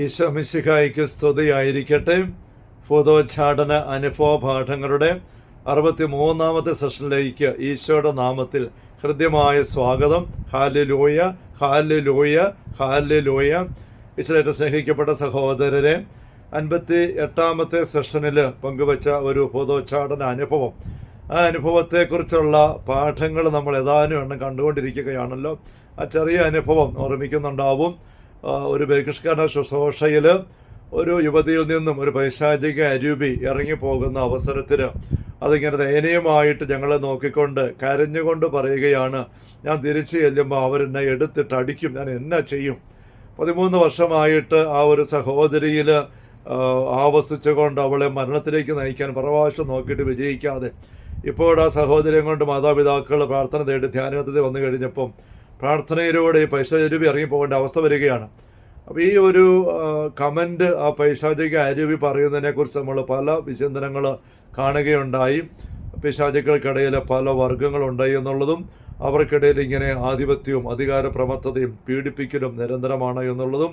ഈശോ മിശിഹായ്ക്ക് സ്തുതിയായിരിക്കട്ടെ. ഭൂതോച്ചാടന അനുഭവ പാഠങ്ങളുടെ 63-ാമത്തെ സെഷനിലേക്ക് ഈശോയുടെ നാമത്തിൽ ഹൃദ്യമായ സ്വാഗതം. Hallelujah, hallelujah, hallelujah. ഈശോയായിട്ട് സ്നേഹിക്കപ്പെട്ട സഹോദരരെ, 58-ാമത്തെ സെഷനിൽ പങ്കുവച്ച ഒരു ഭൂതോച്ചാടന അനുഭവം, ആ അനുഭവത്തെക്കുറിച്ചുള്ള പാഠങ്ങൾ നമ്മൾ ഏതാനും എണ്ണം കണ്ടുകൊണ്ടിരിക്കുകയാണല്ലോ. ആ ചെറിയ അനുഭവം ഓർമ്മിക്കുന്നുണ്ടാവും. ഒരു ബഹിഷ്കരണ ശുശ്രൂഷയിൽ ഒരു യുവതിയിൽ നിന്നും ഒരു പൈശാചിക അരൂപി ഇറങ്ങിപ്പോകുന്ന അവസരത്തിൽ അതിങ്ങനെ ദയനീയമായിട്ട് ഞങ്ങളെ നോക്കിക്കൊണ്ട് കരഞ്ഞുകൊണ്ട് പറയുകയാണ്, ഞാൻ തിരിച്ചു ചെല്ലുമ്പോൾ അവരെന്നെ എടുത്തിട്ട് അടിക്കും, ഞാൻ എന്നാ ചെയ്യും. 13 വർഷമായിട്ട് ആ ഒരു സഹോദരിയിൽ ആവസിച്ചുകൊണ്ട് അവളെ മരണത്തിലേക്ക് നയിക്കാൻ പ്രവാസം നോക്കിയിട്ട് വിജയിക്കാതെ ഇപ്പോൾ ആ സഹോദരിയും കൊണ്ട് മാതാപിതാക്കൾ പ്രാർത്ഥന തേടി ധ്യാനത്തിൽ വന്നു കഴിഞ്ഞപ്പം പ്രാർത്ഥനയിലൂടെ ഈ പൈശാചിക ഇറങ്ങിപ്പോകേണ്ട അവസ്ഥ വരികയാണ്. അപ്പോൾ ഈ ഒരു കമൻറ്റ്, ആ പൈശാചിക അരുവി പറയുന്നതിനെക്കുറിച്ച് നമ്മൾ പല വിചിന്തനങ്ങൾ കാണുകയുണ്ടായി. പിശാചുക്കൾക്കിടയിൽ പല വർഗ്ഗങ്ങളുണ്ടായി എന്നുള്ളതും അവർക്കിടയിൽ ഇങ്ങനെ ആധിപത്യവും അധികാരപ്രമത്തതയും പീഡിപ്പിക്കലും നിരന്തരമാണ് എന്നുള്ളതും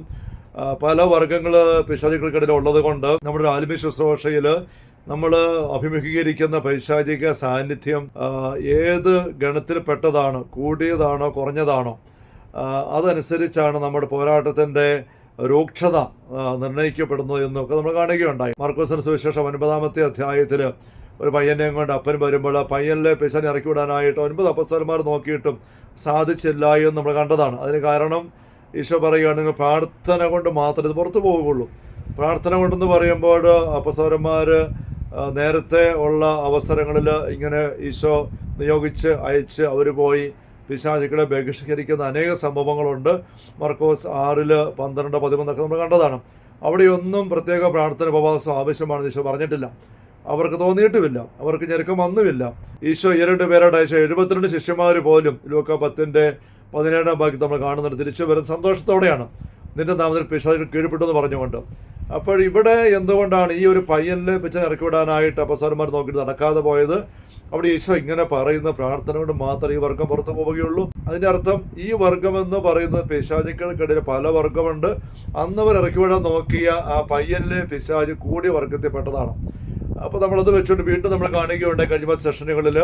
പല വർഗ്ഗങ്ങൾ പിശാചുക്കൾക്കിടയിൽ ഉള്ളത് കൊണ്ട് നമ്മുടെ ആത്മീയ ശുശ്രൂഷയിൽ നമ്മൾ അഭിമുഖീകരിക്കുന്ന പൈശാചിക സാന്നിധ്യം ഏത് ഗണത്തിൽപ്പെട്ടതാണ്, കൂടിയതാണോ കുറഞ്ഞതാണോ, അതനുസരിച്ചാണ് നമ്മുടെ പോരാട്ടത്തിൻ്റെ രൂക്ഷത നിർണ്ണയിക്കപ്പെടുന്നത് എന്നൊക്കെ നമ്മൾ കാണുകയുണ്ടായി. മാർക്കോസിന്റെ സുവിശേഷം 9-ാമത്തെ അധ്യായത്തിൽ ഒരു പയ്യനെയും കൊണ്ട് അപ്പൻ വരുമ്പോൾ ആ പയ്യനിലെ പിശാചിനെ ഇറക്കി വിടാനായിട്ട് 9 അപ്പസ്തലന്മാർ നോക്കിയിട്ടും സാധിച്ചില്ല എന്ന് നമ്മൾ കണ്ടതാണ്. അതിന് കാരണം ഈശോ പറയുകയാണെങ്കിൽ പ്രാർത്ഥന കൊണ്ട് മാത്രമേ ഇത് പുറത്തു പോവുകയുള്ളൂ. പ്രാർത്ഥന കൊണ്ടെന്ന് പറയുമ്പോൾ അപ്പസ്തലന്മാർ നേരത്തെ ഉള്ള അവസരങ്ങളിൽ ഇങ്ങനെ ഈശോ നിയോഗിച്ച് അയച്ച് അവർ പോയി പിശാചുക്കളെ ബഹിഷ്കരിക്കുന്ന അനേക സംഭവങ്ങളുണ്ട്. മർക്കോസ് 6, 12, 13 നമ്മൾ കണ്ടതാണ്. അവിടെയൊന്നും പ്രത്യേക പ്രാർത്ഥന ഉപവാസം ആവശ്യമാണെന്ന് ഈശോ പറഞ്ഞിട്ടില്ല. അവർക്ക് തോന്നിയിട്ടുമില്ല, അവർക്ക് ഞെരുക്കം വന്നുമില്ല. ഈശോ 2 പേരുടെ അയച്ച 72 ശിഷ്യന്മാർ പോലും ലൂക്ക 10-17 ഭാഗത്ത് നമ്മൾ കാണുന്നുണ്ട്. തിരിച്ചു വരുന്ന സന്തോഷത്തോടെയാണ് നിന്റെ നാമത്തിൽ പിശാചുക്കൾ കീഴ്പ്പെട്ടെന്ന് പറഞ്ഞുകൊണ്ട്. അപ്പോൾ ഇവിടെ എന്തുകൊണ്ടാണ് ഈ ഒരു പയ്യനിലെ പിശാചിനെ ഇറക്കി വിടാനായിട്ട് അപ്പസ്തലന്മാർ നോക്കിയിട്ട് നടക്കാതെ പോയത്? അവിടെ ഈശോ ഇങ്ങനെ പറയുന്ന പ്രാർത്ഥന കൊണ്ട് മാത്രമേ ഈ വർഗം പുറത്തു പോവുകയുള്ളൂ. അതിൻ്റെ അർത്ഥം ഈ വർഗമെന്ന് പറയുന്നത് പിശാചുക്കൾക്കിടയിൽ പല വർഗമുണ്ട്. അന്നവർ ഇറക്കിവിടാൻ നോക്കിയ ആ പയ്യനിലെ പിശാച് കൂടിയ വർഗത്തിൽപ്പെട്ടതാണ്. അപ്പോൾ നമ്മളത് വെച്ചുകൊണ്ട് വീണ്ടും നമ്മൾ കാണുകയുണ്ട് കഴിഞ്ഞ സെഷനുകളിൽ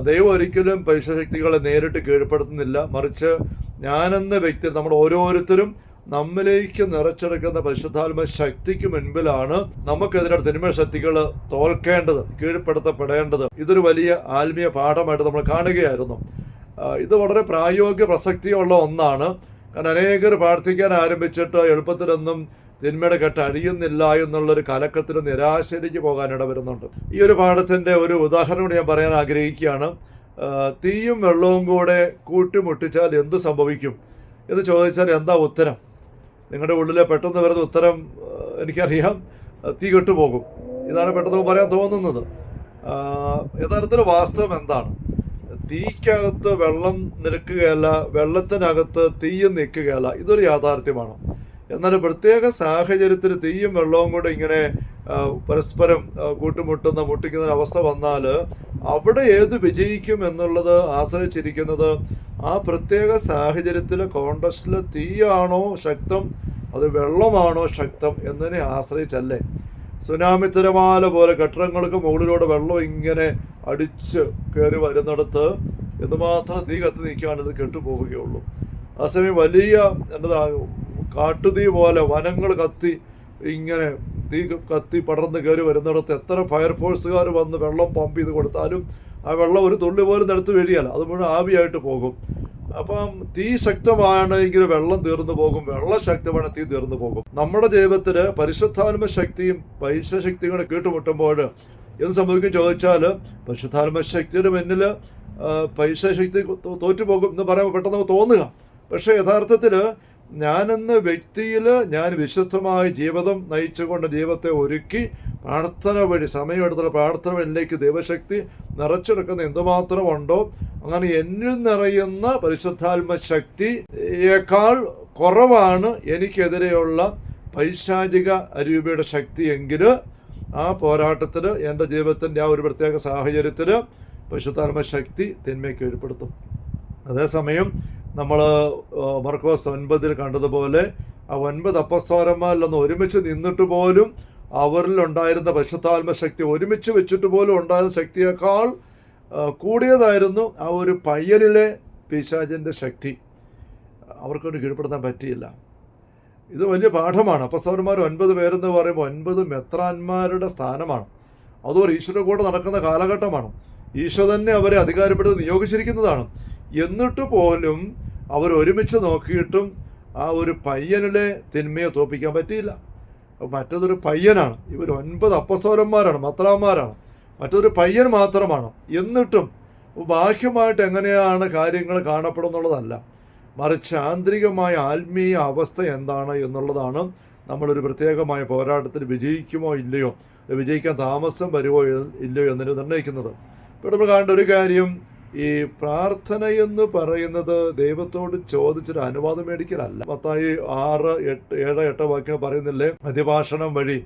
ദൈവം ഒരിക്കലും പൈശാചക്തികളെ നേരിട്ട് കീഴ്പ്പെടുത്തുന്നില്ല. മറിച്ച് ഞാനെന്ന വ്യക്തി നമ്മൾ ഓരോരുത്തരും നമ്മിലേക്ക് നിറച്ചെടുക്കുന്ന പരിശുദ്ധാത്മ ശക്തിക്ക് മുൻപിലാണ് നമുക്കെതിരെ തിന്മ ശക്തികൾ തോൽക്കേണ്ടത്, കീഴ്പ്പെടുത്തപ്പെടേണ്ടത്. ഇതൊരു വലിയ ആത്മീയ പാഠമായിട്ട് നമ്മൾ കാണുകയായിരുന്നു. ഇത് വളരെ പ്രായോഗിക പ്രസക്തിയുള്ള ഒന്നാണ്. കാരണം അനേകർ പ്രാർത്ഥിക്കാൻ ആരംഭിച്ചിട്ട് എളുപ്പത്തിലൊന്നും തിന്മയുടെ കെട്ട് അഴിയുന്നില്ല എന്നുള്ളൊരു കലക്കത്തിൽ നിരാശയിലേക്ക് പോകാനിട വരുന്നുണ്ട്. ഈ ഒരു പാഠത്തിൻ്റെ ഒരു ഉദാഹരണം ഞാൻ പറയാൻ ആഗ്രഹിക്കുകയാണ്. തീയും വെള്ളവും കൂടെ കൂട്ടിമുട്ടിച്ചാൽ എന്ത് സംഭവിക്കും എന്ന് ചോദിച്ചാൽ എന്താ ഉത്തരം? നിങ്ങളുടെ ഉള്ളിലെ പെട്ടെന്ന് വരുന്ന ഉത്തരം എനിക്കറിയാം, തീ കെട്ടുപോകും. ഇതാണ് പെട്ടെന്ന് പറയാൻ തോന്നുന്നത്. യഥാർത്ഥത്തിൽ വാസ്തവം എന്താണ്? തീക്കകത്ത് വെള്ളം നിൽക്കുകയല്ല, വെള്ളത്തിനകത്ത് തീയും നിൽക്കുകയല്ല. ഇതൊരു യാഥാർത്ഥ്യമാണ്. എന്നാൽ പ്രത്യേക സാഹചര്യത്തിൽ തീയും വെള്ളവും കൂടെ ഇങ്ങനെ പരസ്പരം മുട്ടിക്കുന്ന അവസ്ഥ വന്നാൽ അവിടെ ഏത് വിജയിക്കും എന്നുള്ളത് ആശ്രയിച്ചിരിക്കുന്നത് ആ പ്രത്യേക സാഹചര്യത്തിൽ കോണ്ടസ്റ്റിൽ തീയാണോ ശക്തം, അത് വെള്ളമാണോ ശക്തം എന്നതിനെ ആശ്രയിച്ചല്ലേ. സുനാമി തിരമാല പോലെ കെട്ടിടങ്ങൾക്ക് മുകളിലൂടെ വെള്ളം ഇങ്ങനെ അടിച്ച് കയറി വരുന്നിടത്ത് എന്തുമാത്രം തീ കത്തി നിൽക്കുകയാണെങ്കിൽ കെട്ടുപോവുകയുള്ളൂ. അതേസമയം വലിയ എന്നതാ കാട്ടുതീ പോലെ വനങ്ങൾ കത്തി ഇങ്ങനെ തീ കത്തി പടർന്ന് കയറി വരുന്നിടത്ത് എത്ര ഫയർഫോഴ്സുകാർ വന്ന് വെള്ളം പമ്പ് ചെയ്ത് കൊടുത്താലും ആ വെള്ളം ഒരു തുള്ളി പോലും നിലത്ത് വീഴിയല്ല, അത് മുഴുവൻ ആവിയായിട്ട് പോകും. അപ്പം തീ ശക്തമാണെങ്കിൽ വെള്ളം തീർന്നു പോകും, വെള്ളം ശക്തമാണ് തീ തീർന്നു പോകും. നമ്മുടെ ജീവിതത്തിൽ പരിശുദ്ധാത്മ ശക്തിയും പൈശാചികയും കൂടെ കേട്ടുമുട്ടുമ്പോൾ എന്ത് സംഭവിക്കും ചോദിച്ചാൽ പരിശുദ്ധാത്മ ശക്തിയുടെ മുന്നിൽ പൈശാചിക തോറ്റുപോകും എന്ന് പറയുമ്പോൾ പെട്ടെന്ന് നമുക്ക് തോന്നുക. പക്ഷേ യഥാർത്ഥത്തിൽ ഞാനെന്ന വ്യക്തിയിൽ ഞാൻ വിശുദ്ധമായ ജീവിതം നയിച്ചുകൊണ്ട് ജീവിതത്തെ ഒരുക്കി പ്രാർത്ഥന വഴി സമയമെടുത്തുള്ള പ്രാർത്ഥന വഴിയിലേക്ക് ദൈവശക്തി നിറച്ചെടുക്കുന്ന എന്തുമാത്രം ഉണ്ടോ, അങ്ങനെ എന്നിൽ നിറയുന്ന പരിശുദ്ധാത്മ ശക്തിയേക്കാൾ കുറവാണ് എനിക്കെതിരെയുള്ള പൈശാചിക അരൂപിയുടെ ശക്തി എങ്കിൽ ആ പോരാട്ടത്തിൽ എൻ്റെ ജീവിതത്തിൻ്റെ ആ ഒരു പ്രത്യേക സാഹചര്യത്തിൽ പരിശുദ്ധാത്മ ശക്തി തിന്മയ്ക്ക് കീഴ്പ്പെടുത്തും. അതേസമയം നമ്മൾ മർക്കോസ് 9 കണ്ടതുപോലെ ആ 9 അപ്പസ്തോലന്മാരിലൊന്ന് ഒരുമിച്ച് നിന്നിട്ട് പോലും അവരിലുണ്ടായിരുന്ന പരിശുദ്ധാത്മ ശക്തി ഒരുമിച്ച് വെച്ചിട്ട് പോലും ഉണ്ടായിരുന്ന ശക്തിയേക്കാൾ കൂടിയതായിരുന്നു ആ ഒരു പയ്യനിലെ പിശാചിൻ്റെ ശക്തി. അവർക്കൊരു കീഴ്പ്പെടുത്താൻ പറ്റിയില്ല. ഇത് വലിയ പാഠമാണ്. അപ്പസ്തോലന്മാർ 9 പേരെന്ന് പറയുമ്പോൾ 9 മെത്രാന്മാരുടെ സ്ഥാനമാണ്. അതുപോലെ ഈശ്വര കൂടെ നടക്കുന്ന കാലഘട്ടമാണ്. ഈശോ തന്നെ അവരെ അധികാരപ്പെടുത്തി നിയോഗിച്ചിരിക്കുന്നതാണ്. എന്നിട്ട് പോലും അവർ ഒരുമിച്ച് നോക്കിയിട്ടും ആ ഒരു പയ്യനിലെ തിന്മയെ തോൽപ്പിക്കാൻ പറ്റിയില്ല. മറ്റതൊരു പയ്യനാണ്. ഇവർ 9 അപ്പസ്തോലന്മാരാണ്, മെത്രാന്മാരാണ്. മറ്റൊരു പയ്യൻ മാത്രമാണ്. എന്നിട്ടും ബാഹ്യമായിട്ട് എങ്ങനെയാണ് കാര്യങ്ങൾ കാണപ്പെടുന്നുള്ളതല്ല, മറിച്ച് ആന്തരികമായ ആത്മീയ അവസ്ഥ എന്താണ് എന്നുള്ളതാണ് നമ്മളൊരു പ്രത്യേകമായ പോരാട്ടത്തിൽ വിജയിക്കുമോ ഇല്ലയോ, വിജയിക്കാൻ താമസം വരുമോ ഇല്ലയോ എന്നതിന് നിർണ്ണയിക്കുന്നത്. ഇപ്പോൾ നമ്മൾ കാണേണ്ട ഒരു കാര്യം, ഈ പ്രാർത്ഥന എന്ന് പറയുന്നത് ദൈവത്തോട് ചോദിച്ചൊരു അനുവാദം മേടിക്കലല്ല. മത്തായി 6:7-8 വാക്യങ്ങൾ പറയുന്നില്ലേ, മധ്യഭാഷണം വഴി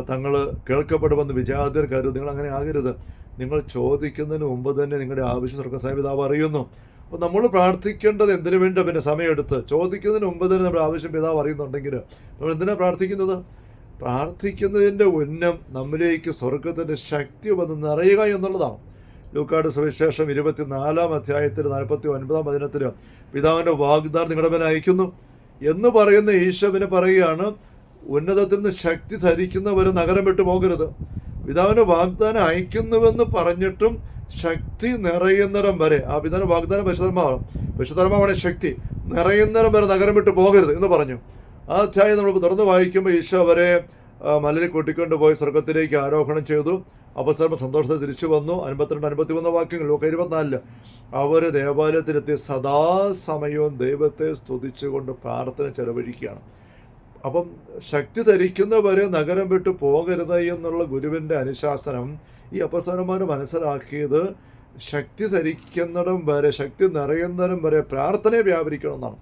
തങ്ങൾ കേൾക്കപ്പെടുമെന്ന് വിജാതിർ കരുത്. നിങ്ങൾ അങ്ങനെ ആകരുത്. നിങ്ങൾ ചോദിക്കുന്നതിന് മുമ്പ് തന്നെ നിങ്ങളുടെ ആവശ്യം സ്വർഗ്ഗസ്ഥനായ പിതാവ് അറിയുന്നു. അപ്പോൾ നമ്മൾ പ്രാർത്ഥിക്കേണ്ടത് എന്തിനു വേണ്ടി പിന്നെ സമയമെടുത്ത് ചോദിക്കുന്നതിന് മുമ്പ് തന്നെ നമ്മുടെ ആവശ്യം പിതാവ് അറിയുന്നുണ്ടെങ്കിൽ നമ്മൾ എന്തിനാണ് പ്രാർത്ഥിക്കുന്നത്? പ്രാർത്ഥിക്കുന്നതിൻ്റെ ഉന്നം നമ്മിലേക്ക് സ്വർഗത്തിൻ്റെ ശക്തി വന്ന് നിറയുക എന്നുള്ളതാണ്. ലൂക്കാട് സുവിശേഷം 24-ാം അധ്യായത്തിൽ 49-ാം വചനത്തിൽ പിതാവിൻ്റെ വാഗ്ദാനം നിങ്ങളുടെ മേൽ അയക്കുന്നു എന്ന് പറയുന്ന ഈശോവിനെ പറയുകയാണ്, ഉന്നതത്തിൽ നിന്ന് ശക്തി ധരിക്കുന്നവർ നഗരം വിട്ടു പോകരുത്. പിതാവിൻ്റെ വാഗ്ദാനം അയക്കുന്നുവെന്ന് പറഞ്ഞിട്ടും ശക്തി നിറയുന്നിടം വരെ, ആ പിതാവിൻ്റെ വാഗ്ദാനം പരിശുദ്ധാത്മാവാണ് ശക്തി, നിറയുന്നിടം വരെ നഗരം വിട്ടു പോകരുത് എന്ന് പറഞ്ഞു. ആ അധ്യായം നമ്മൾ തുറന്ന് വായിക്കുമ്പോൾ ഈശോ അവരെ മലയിൽ കൂട്ടിക്കൊണ്ടുപോയി സ്വർഗത്തിലേക്ക് ആരോഹണം ചെയ്തു. അപ്പസ്തോലന്മാർ സന്തോഷത്തിൽ തിരിച്ചു വന്നു. 52-53 വാക്യങ്ങൾ ലൂക്ക 24 അവർ ദേവാലയത്തിലെത്തി സദാസമയവും ദൈവത്തെ സ്തുതിച്ചുകൊണ്ട് പ്രാർത്ഥന ചെലവഴിക്കുകയാണ്. അപ്പം ശക്തി ധരിക്കുന്നവരെ നഗരം വിട്ടു പോകരുത് എന്നുള്ള ഗുരുവിൻ്റെ അനുശാസനം ഈ അപ്പസ്തോലന്മാർ മനസ്സിലാക്കിയത് ശക്തി ധരിക്കുന്നിടം വരെ, ശക്തി നിറയുന്നിടം വരെ പ്രാർത്ഥനയെ വ്യാപരിക്കണം എന്നാണ്.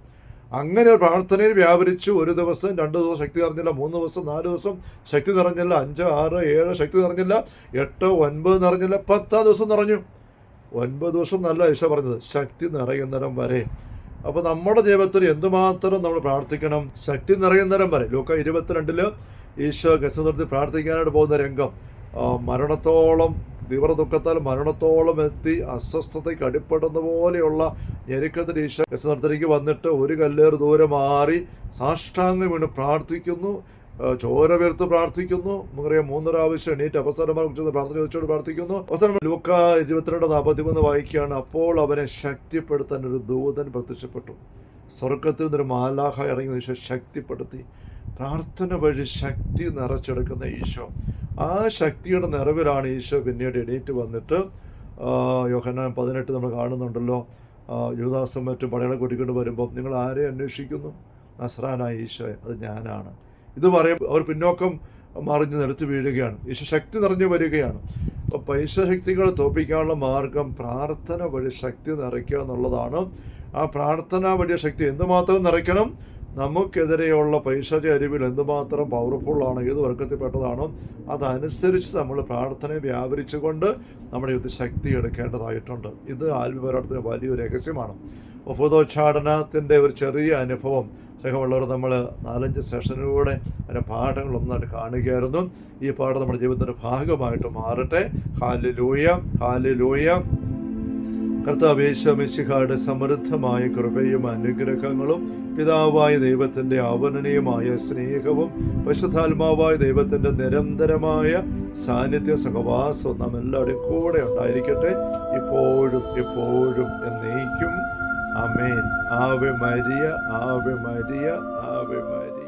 അങ്ങനെ പ്രാർത്ഥനയിൽ വ്യാപരിച്ചു. 1 ദിവസം 2 ദിവസം ശക്തി നിറഞ്ഞില്ല, 3 ദിവസം 4 ദിവസം ശക്തി നിറഞ്ഞില്ല, 5, 6, 7 ശക്തി നിറഞ്ഞില്ല, 8, 9 നിറഞ്ഞില്ല, 10 ദിവസം നിറഞ്ഞു. 9 ദിവസം നല്ല ഈശോ പറഞ്ഞത്, ശക്തി നിറയുന്നിടം വരെ. അപ്പോൾ നമ്മുടെ ജീവിതത്തിൽ എന്തുമാത്രം നമ്മൾ പ്രാർത്ഥിക്കണം, ശക്തി നിറയുന്നിടം വരെ. ലൂക്ക 22 ഈശോ ഗെത്സമനിയിൽ പ്രാർത്ഥിക്കാനായിട്ട് പോകുന്ന രംഗം, മരണത്തോളം, തീവ്ര ദുഃഖത്താൽ മരണത്തോളം എത്തി അസ്വസ്ഥതയ്ക്ക് അടിപ്പെടുന്ന പോലെയുള്ള ഞെരുക്കത്തിൽ ഈശോ ഗെത്സമനിയിലേക്ക് വന്നിട്ട് ഒരു കല്ലേറ് ദൂരെ മാറി സാഷ്ടാംഗം വീണ് പ്രാർത്ഥിക്കുന്നു, ചോര വീർത്ത് പ്രാർത്ഥിക്കുന്നു. നമുക്കറിയാം 3 പ്രാവശ്യം എണീറ്റ് അപ്പസ്തോലന്മാരെ കുറിച്ച് പ്രാർത്ഥന ചോദിച്ചോട് പ്രാർത്ഥിക്കുന്നു. അവസാനം ലൂക്ക 22:43 വായിക്കുകയാണ്, അപ്പോൾ അവനെ ശക്തിപ്പെടുത്താൻ ഒരു ദൂതൻ പ്രത്യക്ഷപ്പെട്ടു. സ്വർഗത്തിൽ നിന്നൊരു മാലാഖ ഇറങ്ങി ഈശോ ശക്തിപ്പെടുത്തി. പ്രാർത്ഥന വഴി ശക്തി നിറച്ചെടുക്കുന്ന ഈശോ, ആ ശക്തിയുടെ നിറവിലാണ് ഈശോ പിന്നീട് എണീറ്റ് വന്നിട്ട് യോഹന്നാൻ 18 നമ്മൾ കാണുന്നുണ്ടല്ലോ, യൂദാസും മറ്റും പടയാളെ കൂട്ടിക്കൊണ്ട് വരുമ്പം നിങ്ങൾ ആരെ അന്വേഷിക്കുന്നു? നസ്രാനായ ഈശോയെ, അത് ഞാനാണ്. ഇത് പറയുമ്പോൾ അവർ പിന്നോക്കം മറിഞ്ഞ് നിലത്ത് വീഴുകയാണ്. ഈശോ ശക്തി നിറഞ്ഞു വരികയാണ്. അപ്പോൾ പൈശാചികൾ തോൽപ്പിക്കാനുള്ള മാർഗം പ്രാർത്ഥന വഴി ശക്തി നിറയ്ക്കുക എന്നുള്ളതാണ്. ആ പ്രാർത്ഥന വഴി ശക്തി എന്തുമാത്രം നിറയ്ക്കണം? നമുക്കെതിരെയുള്ള പൈശാചിക അരിവിൽ എന്തുമാത്രം പവർഫുള്ളാണ്, ഏത് വർഗത്തിൽപ്പെട്ടതാണോ അതനുസരിച്ച് നമ്മൾ പ്രാർത്ഥനയെ വ്യാപരിച്ചുകൊണ്ട് നമ്മുടെ യുദ്ധ ശക്തി എടുക്കേണ്ടതായിട്ടുണ്ട്. ഇത് ആത്മപോരാട്ടത്തിന് വലിയൊരു രഹസ്യമാണ്. ഉപദോച്ചാടനത്തിൻ്റെ ഒരു ചെറിയ അനുഭവം സ്നേഹമുള്ളവർ നമ്മൾ 4-5 സെഷനിലൂടെ അതിൻ്റെ പാഠങ്ങളൊന്നായിട്ട് കാണുകയായിരുന്നു. ഈ പാഠം നമ്മുടെ ജീവിതത്തിൻ്റെ ഭാഗമായിട്ട് മാറട്ടെ. Hallelujah, hallelujah. കർത്താവേ യേശു മിശിഹായുടെ സമൃദ്ധമായ കൃപയും അനുഗ്രഹങ്ങളും പിതാവായ ദൈവത്തിൻ്റെ അവർണ്ണനീയമായ സ്നേഹവും പരിശുദ്ധാത്മാവായ ദൈവത്തിൻ്റെ നിരന്തരമായ സാന്നിധ്യ സഹവാസവും നാം എല്ലാവരുടെയും കൂടെ ഉണ്ടായിരിക്കട്ടെ, ഇപ്പോഴും എപ്പോഴും എന്നേക്കും. ആമേൻ. Ave Maria, Ave Maria, Ave Maria.